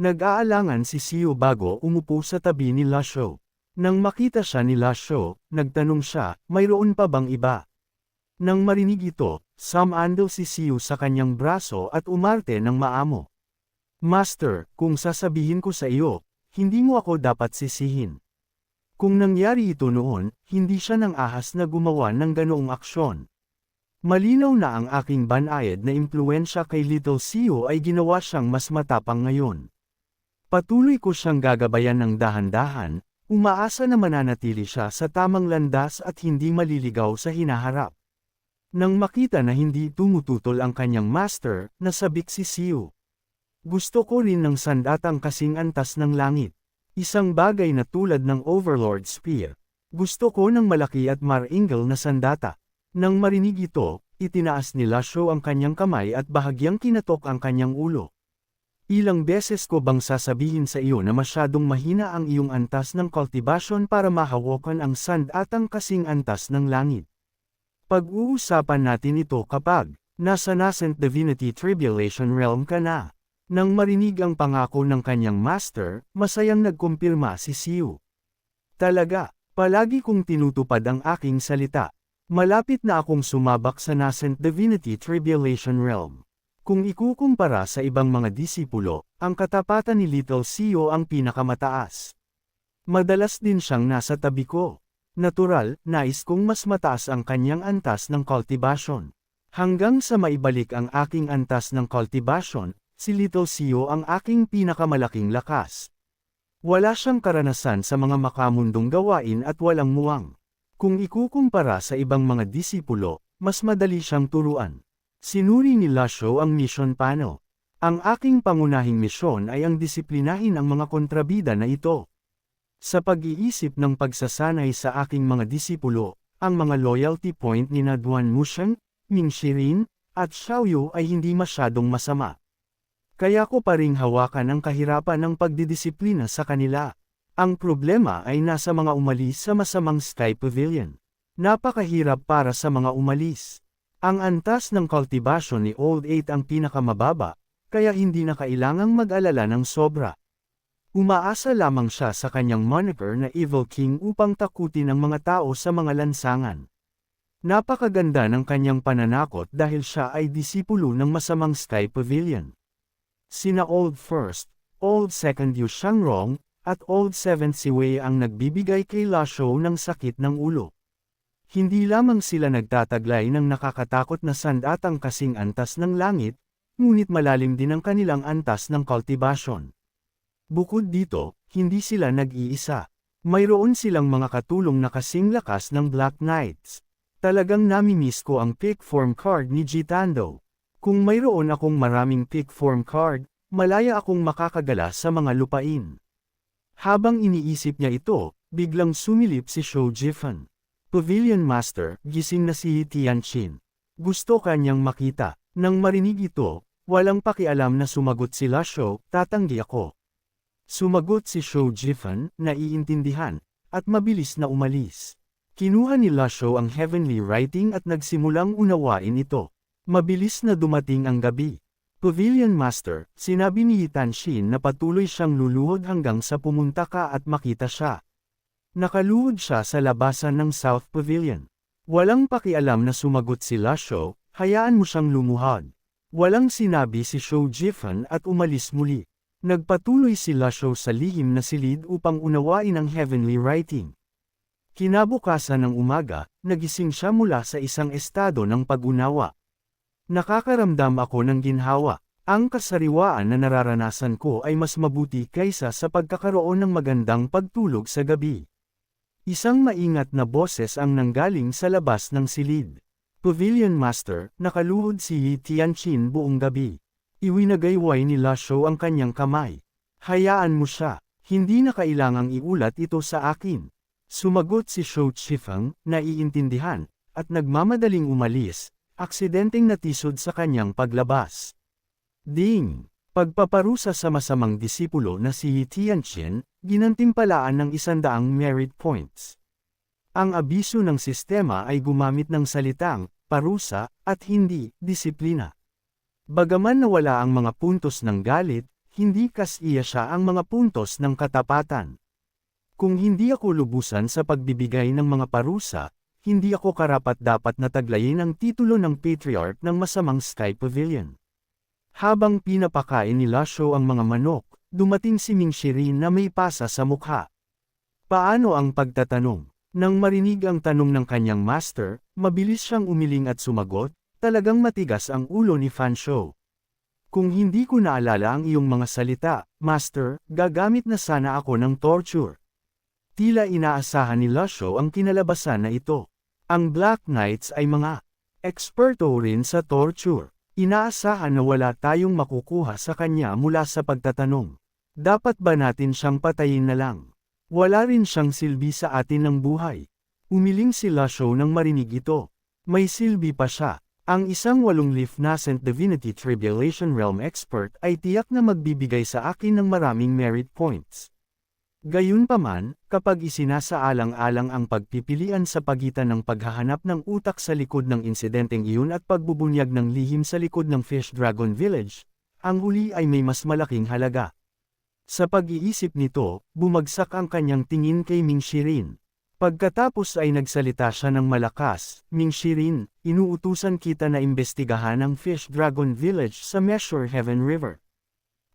Nag-aalangan si Xiao bago umupo sa tabi ni Lasho. Nang makita siya ni Lasho, nagtanong siya, mayroon pa bang iba? Nang marinig ito, sumandal si Xiao sa kanyang braso at umarte ng maamo. Master, kung sasabihin ko sa iyo, hindi mo ako dapat sisihin. Kung nangyari ito noon, hindi siya nang ahas na gumawa ng ganoong aksyon. Malinaw na ang aking banayad na impluensya kay Little Xiao ay ginawa siyang mas matapang ngayon. Patuloy ko siyang gagabayan ng dahan-dahan, umaasa na mananatili siya sa tamang landas at hindi maliligaw sa hinaharap. Nang makita na hindi tumututol ang kanyang master, nasabik si Xiao. Gusto ko rin ng sandatang kasing antas ng langit. Isang bagay na tulad ng Overlord Spear. Gusto ko ng malaki at maringal na sandata. Nang marinig ito, itinaas ni Lasho ang kanyang kamay at bahagyang kinatok ang kanyang ulo. Ilang beses ko bang sasabihin sa iyo na masyadong mahina ang iyong antas ng cultivation para mahawakan ang sandatang kasing antas ng langit? Pag-uusapan natin ito kapag nasa Nascent Divinity Tribulation Realm ka na. Nang marinig ang pangako ng kanyang master, masayang nagkumpirma si Xiao. Talaga, palagi kong tinutupad ang aking salita. Malapit na akong sumabak sa Nascent Divinity Tribulation Realm. Kung ikukumpara sa ibang mga disipulo, ang katapatan ni Little Xiao ang pinakamataas. Madalas din siyang nasa tabi ko. Natural, nais kong mas mataas ang kanyang antas ng cultivation. Hanggang sa maibalik ang aking antas ng cultivation, si Little Xiao ang aking pinakamalaking lakas. Wala siyang karanasan sa mga makamundong gawain at walang muwang. Kung ikukumpara sa ibang mga disipulo, mas madali siyang turuan. Sinuri ni Lasho ang mission pano. Ang aking pangunahing misyon ay ang disiplinahin ang mga kontrabida na ito. Sa pag-iisip ng pagsasanay sa aking mga disipulo, ang mga loyalty point ni Duan Musheng, Ming Shirin, at Xiaoyu ay hindi masyadong masama. Kaya ko pa ring hawakan ang kahirapan ng pagdidisiplina sa kanila. Ang problema ay nasa mga umalis sa masamang Sky Pavilion. Napakahirap para sa mga umalis. Ang antas ng cultivation ni Old 8 ang pinakamababa, kaya hindi na kailangang mag-alala ng sobra. Umaasa lamang siya sa kanyang moniker na Evil King upang takutin ang mga tao sa mga lansangan. Napakaganda ng kanyang pananakot dahil siya ay disipulo ng masamang Sky Pavilion. Sina Old First, Old Second Yu Shangrong, at Old Seventh si Wei ang nagbibigay kay Lasho ng sakit ng ulo. Hindi lamang sila nagtataglay ng nakakatakot na sandatang kasing antas ng langit, ngunit malalim din ang kanilang antas ng cultivation. Bukod dito, hindi sila nag-iisa. Mayroon silang mga katulong na kasing lakas ng Black Knights. Talagang namimiss ko ang pick form card ni Jitando. Kung mayroon akong maraming pick form card, malaya akong makakagala sa mga lupain. Habang iniisip niya ito, biglang sumilip si Shou Jifan. Pavilion Master, gising na si Tianqin. Gusto kanyang makita. Nang marinig ito, walang pakialam na sumagot si Lasho, tatanggi ako. Sumagot si Shou Jifan, naiintindihan, at mabilis na umalis. Kinuha ni Lasho ang heavenly writing at nagsimulang unawain ito. Mabilis na dumating ang gabi. Pavilion Master, sinabi ni Tianqin na patuloy siyang luluhod hanggang sa pumunta ka at makita siya. Nakaluhod siya sa labasan ng South Pavilion. Walang pakialam na sumagot si Lasho, hayaan mo siyang lumuhod. Walang sinabi si Shou Jifan at umalis muli. Nagpatuloy si Lasho sa lihim na silid upang unawain ang heavenly writing. Kinabukasan ng umaga, nagising siya mula sa isang estado ng pag-unawa. Nakakaramdam ako ng ginhawa. Ang kasariwaan na nararanasan ko ay mas mabuti kaysa sa pagkakaroon ng magandang pagtulog sa gabi. Isang maingat na boses ang nanggaling sa labas ng silid. Pavilion Master, nakaluhod si Tianqin buong gabi. Iwinagayway ni Lasho ang kanyang kamay. Hayaan mo siya, hindi na kailangang iulat ito sa akin. Sumagot si Shou Jifan, naiintindihan, at nagmamadaling umalis. Aksidenteng natisod sa kanyang paglabas. Ding! Pagpaparusa sa masamang disipulo na si Tianqin, ginantimpalaan ng 100 merit points. Ang abiso ng sistema ay gumamit ng salitang, parusa, at hindi, disiplina. Bagaman nawala ang mga puntos ng galit, hindi kasiya siya ang mga puntos ng katapatan. Kung hindi ako lubusan sa pagbibigay ng mga parusa, hindi ako karapat-dapat na taglayin ang titulo ng Patriarch ng masamang Sky Pavilion. Habang pinapakain ni Lasho ang mga manok, dumating si Ming Shirin na may pasa sa mukha. Paano ang pagtatanong? Nang marinig ang tanong ng kanyang master, mabilis siyang umiling at sumagot, talagang matigas ang ulo ni Fan Shou. Kung hindi ko naalala ang iyong mga salita, Master, gagamit na sana ako ng torture. Tila inaasahan ni Lasho ang kinalabasan na ito. Ang Black Knights ay mga eksperto rin sa torture. Inaasahan na wala tayong makukuha sa kanya mula sa pagtatanong. Dapat ba natin siyang patayin na lang? Wala rin siyang silbi sa atin ng buhay. Umiling si Lasho nang marinig ito. May silbi pa siya. Ang isang 8-leaf Nascent Divinity Tribulation Realm expert ay tiyak na magbibigay sa akin ng maraming merit points. Gayunpaman, kapag isinasaalang-alang ang pagpipilian sa pagitan ng paghahanap ng utak sa likod ng insidenteng iyon at pagbubunyag ng lihim sa likod ng Fish Dragon Village, ang huli ay may mas malaking halaga. Sa pag-iisip nito, bumagsak ang kanyang tingin kay Ming Shirin. Pagkatapos ay nagsalita siya ng malakas, Ming Shirin, inuutusan kita na imbestigahan ang Fish Dragon Village sa Measure Heaven River.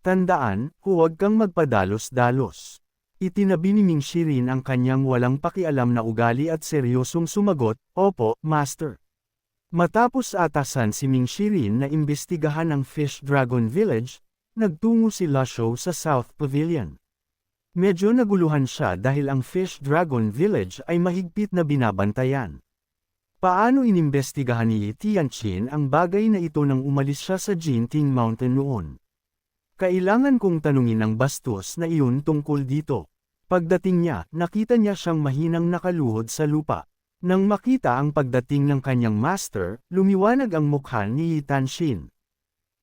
Tandaan, huwag kang magpadalos-dalos. Itinabi ni Ming Shirin ang kanyang walang pakialam na ugali at seryosong sumagot, Opo, Master. Matapos atasan si Ming Shirin na imbestigahan ang Fish Dragon Village, nagtungo si Lasho sa South Pavilion. Medyo naguluhan siya dahil ang Fish Dragon Village ay mahigpit na binabantayan. Paano inimbestigahan ni Tianqin ang bagay na ito nang umalis siya sa Jinting Mountain noon? Kailangan kong tanungin ang bastos na iyon tungkol dito. Pagdating niya, nakita niya siyang mahinang nakaluhod sa lupa. Nang makita ang pagdating ng kanyang master, lumiwanag ang mukha ni Tianqin.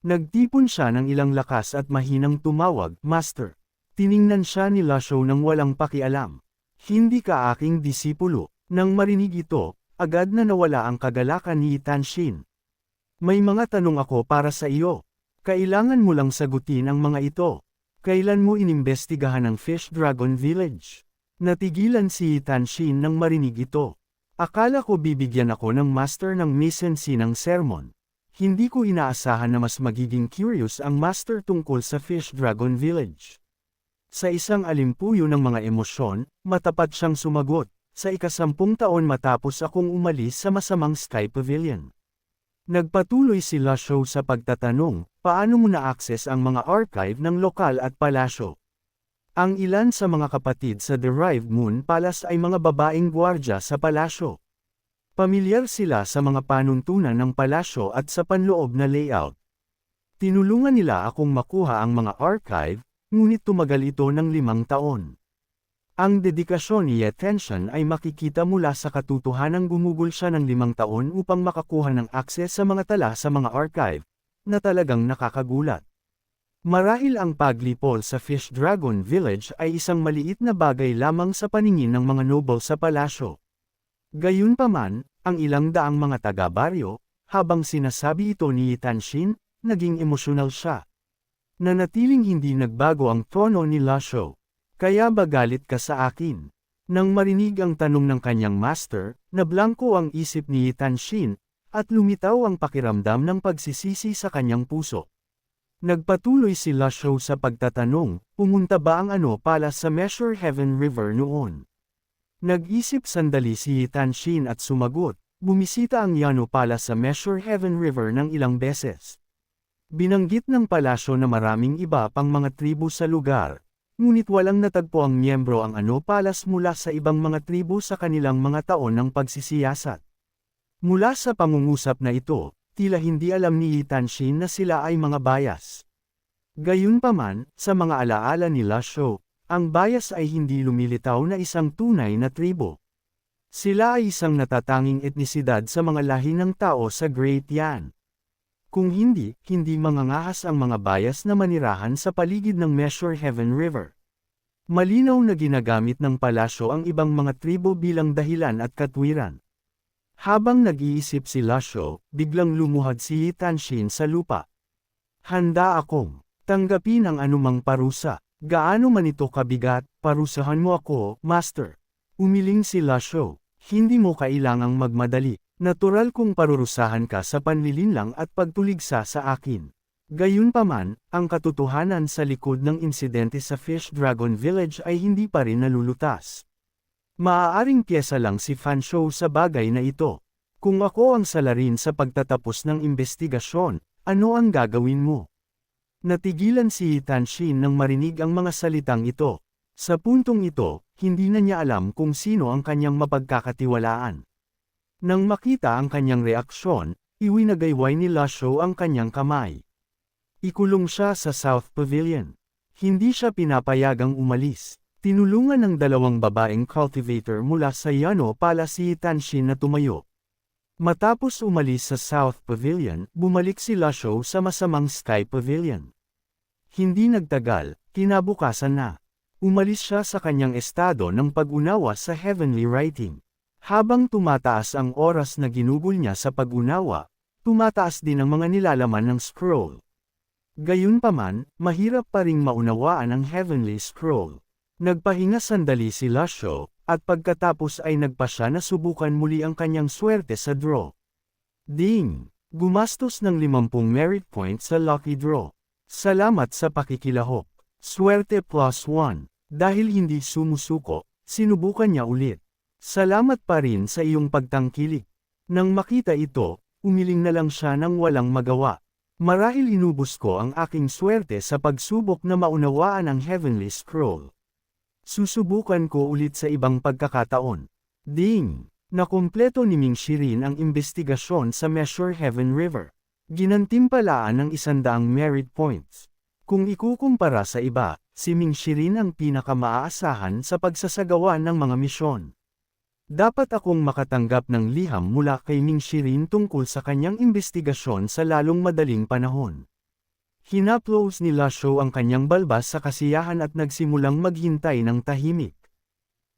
Nagtipon siya ng ilang lakas at mahinang tumawag, Master. Tiningnan siya ni Lasho nang walang pakialam. Hindi ka aking disipulo. Nang marinig ito, agad na nawala ang kagalakan ni Tianqin. May mga tanong ako para sa iyo. Kailangan mo lang sagutin ang mga ito. Kailan mo inimbestigahan ang Fish Dragon Village? Natigilan si Tianqin nang marinig ito. Akala ko bibigyan ako ng master ng mise-en-scene ng sermon. Hindi ko inaasahan na mas magiging curious ang master tungkol sa Fish Dragon Village. Sa isang alimpuyo ng mga emosyon, matapat siyang sumagot, sa 10 taon matapos akong umalis sa masamang Sky Pavilion. Nagpatuloy si Lasho sa pagtatanong, paano mo na-access ang mga archive ng lokal at palasyo? Ang ilan sa mga kapatid sa Derived Moon Palace ay mga babaeng gwardya sa palasyo. Pamilyar sila sa mga panuntunan ng palasyo at sa panloob na layout. Tinulungan nila akong makuha ang mga archive, ngunit tumagal ito ng 5 taon. Ang dedikasyon ni Attention ay makikita mula sa katotohanang gumugol siya ng 5 taon upang makakuha ng akses sa mga tala sa mga archive, na talagang nakakagulat. Marahil ang paglipol sa Fish Dragon Village ay isang maliit na bagay lamang sa paningin ng mga noble sa palasyo. Gayunpaman, ang ilang daang mga taga-baryo, habang sinasabi ito ni Tianqin, naging emosyonal siya. Nanatiling hindi nagbago ang tono ni Lasho. Kaya ba galit ka sa akin? Nang marinig ang tanong ng kanyang master, nablangko ang isip ni Tianqin, at lumitaw ang pakiramdam ng pagsisisi sa kanyang puso. Nagpatuloy si Lasho sa pagtatanong, pumunta ba ang pala sa Measure Heaven River noon? Nag-isip sandali si Tianqin at sumagot, bumisita ang Yano pala sa Measure Heaven River ng ilang beses. Binanggit ng palasyo na maraming iba pang mga tribu sa lugar, ngunit walang natagpo ang miyembro ang Palas mula sa ibang mga tribu sa kanilang mga taon ng pagsisiyasat. Mula sa pangungusap na ito, tila hindi alam ni Tianqin na sila ay mga bias. Gayunpaman, sa mga alaala ni Lasho, ang bias ay hindi lumilitaw na isang tunay na tribo. Sila ay isang natatanging etnisidad sa mga lahi ng tao sa Great Yan. Kung hindi mangangahas ang mga bias na manirahan sa paligid ng Measure Heaven River. Malinaw na ginagamit ng palasyo ang ibang mga tribo bilang dahilan at katwiran. Habang nag-iisip si Lasho, biglang lumuhad si Tianqin sa lupa. Handa akong Tanggapin ang anumang parusa. Gaano man ito kabigat, parusahan mo ako, Master. Umiling si Lasho. Hindi mo kailangang magmadali. Natural kung parurusahan ka sa panlilinlang at pagtuligsa sa akin. Gayunpaman, ang katotohanan sa likod ng insidente sa Fish Dragon Village ay hindi pa rin nalulutas. Maaaring piyesa lang si Fanshawe sa bagay na ito. Kung ako ang salarin sa pagtatapos ng investigasyon, ano ang gagawin mo? Natigilan si Tanshin nang marinig ang mga salitang ito. Sa puntong ito, hindi na niya alam kung sino ang kanyang mapagkakatiwalaan. Nang makita ang kanyang reaksyon, iwinagayway ni Lasho ang kanyang kamay. Ikulong siya sa South Pavilion. Hindi siya pinapayagang umalis. Tinulungan ng dalawang babaeng cultivator mula sa Yano Palace si Tanshin na tumayo. Matapos umalis sa South Pavilion, bumalik si Lasho sa masamang Sky Pavilion. Hindi nagtagal, kinabukasan na. Umalis siya sa kanyang estado ng pag-unawa sa Heavenly Writing. Habang tumataas ang oras na ginugol niya sa pag-unawa, tumataas din ang mga nilalaman ng scroll. Gayunpaman, mahirap pa ring maunawaan ang Heavenly Scroll. Nagpahinga sandali si Lasho, at pagkatapos ay nagpa siya na subukan muli ang kanyang swerte sa draw. Ding! Gumastos ng 50 merit points sa lucky draw. Salamat sa pakikilahok. Swerte +1. Dahil hindi sumusuko, sinubukan niya ulit. Salamat pa rin sa iyong pagtangkilik. Nang makita ito, umiling na lang siya nang walang magawa. Marahil inubos ko ang aking swerte sa pagsubok na maunawaan ang Heavenly Scroll. Susubukan ko ulit sa ibang pagkakataon. Ding! Nakumpleto ni Ming Shirin ang investigasyon sa Measure Heaven River. Ginantimpalaan ng 100 merit points. Kung ikukumpara sa iba, si Ming Shirin ang pinakamaaasahan sa pagsasagawa ng mga misyon. Dapat akong makatanggap ng liham mula kay Ming Shirin tungkol sa kanyang investigasyon sa lalong madaling panahon. Hinaplos ni Lasho ang kanyang balbas sa kasiyahan at nagsimulang maghintay ng tahimik.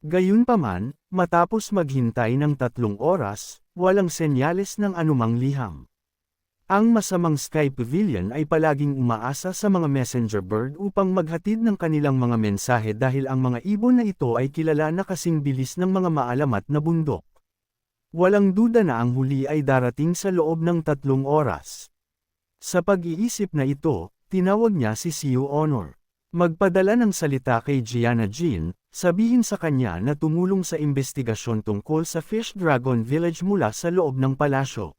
Gayunpaman, matapos maghintay ng 3 oras, walang senyales ng anumang liham. Ang masamang Sky Pavilion ay palaging umaasa sa mga messenger bird upang maghatid ng kanilang mga mensahe dahil ang mga ibon na ito ay kilala na kasing bilis ng mga maalamat na bundok. Walang duda na ang huli ay darating sa loob ng 3 oras. Sa pag-iisip na ito, tinawag niya si Siu Honor. Magpadala ng salita kay Gianna Jin, sabihin sa kanya na tumulong sa investigasyon tungkol sa Fish Dragon Village mula sa loob ng palasyo.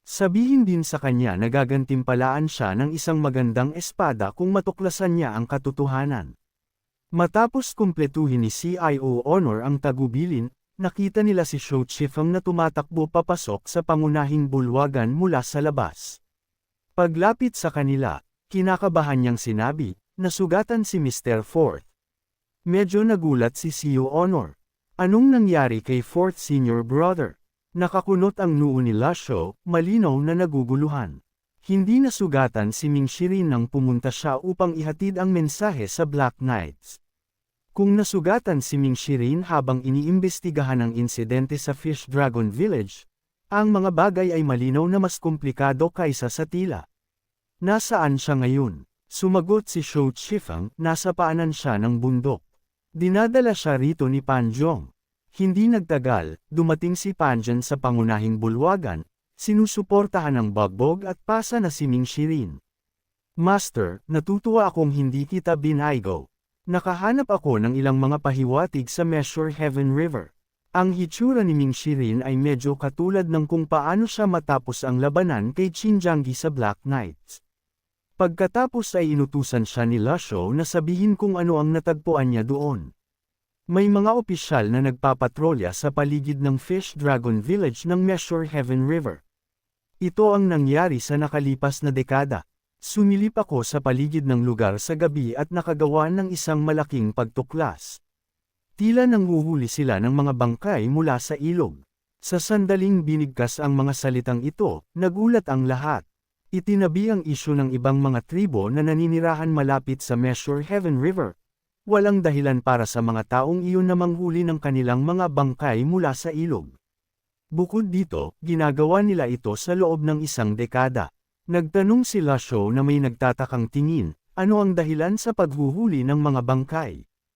Sabihin din sa kanya na gagantimpalaan siya ng isang magandang espada kung matuklasan niya ang katotohanan. Matapos kumpletuhin ni CIO Honor ang tagubilin, nakita nila si Shou Chifeng na tumatakbo papasok sa pangunahing bulwagan mula sa labas. Paglapit sa kanila, kinakabahan niyang sinabi, nasugatan si Mr. Fourth. Medyo nagulat si Siu Honor. Anong nangyari kay Fourth Senior Brother? Nakakunot ang noo ni Lasho, malinaw na naguguluhan. Hindi nasugatan si Ming Shirin nang pumunta siya upang ihatid ang mensahe sa Black Knights. Kung nasugatan si Ming Shirin habang iniimbestigahan ang insidente sa Fish Dragon Village, ang mga bagay ay malinaw na mas komplikado kaysa sa tila. Nasaan siya ngayon? Sumagot si Shou Chifeng, nasa paanan siya ng bundok. Dinadala siya rito ni Panjong. Hindi nagtagal, dumating si Panjan sa pangunahing bulwagan, sinusuportahan ng Bugbog at pasa na si Ming Shirin. Master, natutuwa akong hindi kita binaygo. Nakahanap ako ng ilang mga pahiwatig sa Measure Heaven River. Ang hitsura ni Ming Shirin ay medyo katulad ng kung paano siya matapos ang labanan kay Xinjianggi sa Black Knights. Pagkatapos ay inutusan siya ni Lasho na sabihin kung ano ang natagpuan niya doon. May mga opisyal na nagpapatrolya sa paligid ng Fish Dragon Village ng Measure Heaven River. Ito ang nangyari sa nakalipas na dekada. Sumilip ako sa paligid ng lugar sa gabi at nakagawa ng isang malaking pagtuklas. Tila nanguhuli sila ng mga bangkay mula sa ilog. Sa sandaling binigkas ang mga salitang ito, nagulat ang lahat. Itinabi ang isyu ng ibang mga tribo na naninirahan malapit sa Measure Heaven River. Walang dahilan para sa mga taong iyon na manghuli ng kanilang mga bangkay mula sa ilog. Bukod dito, ginagawa nila ito sa loob ng 1 dekada. Nagtanong si Lasho na may nagtatakang tingin, Ano ang dahilan sa paghuhuli ng mga bangkay?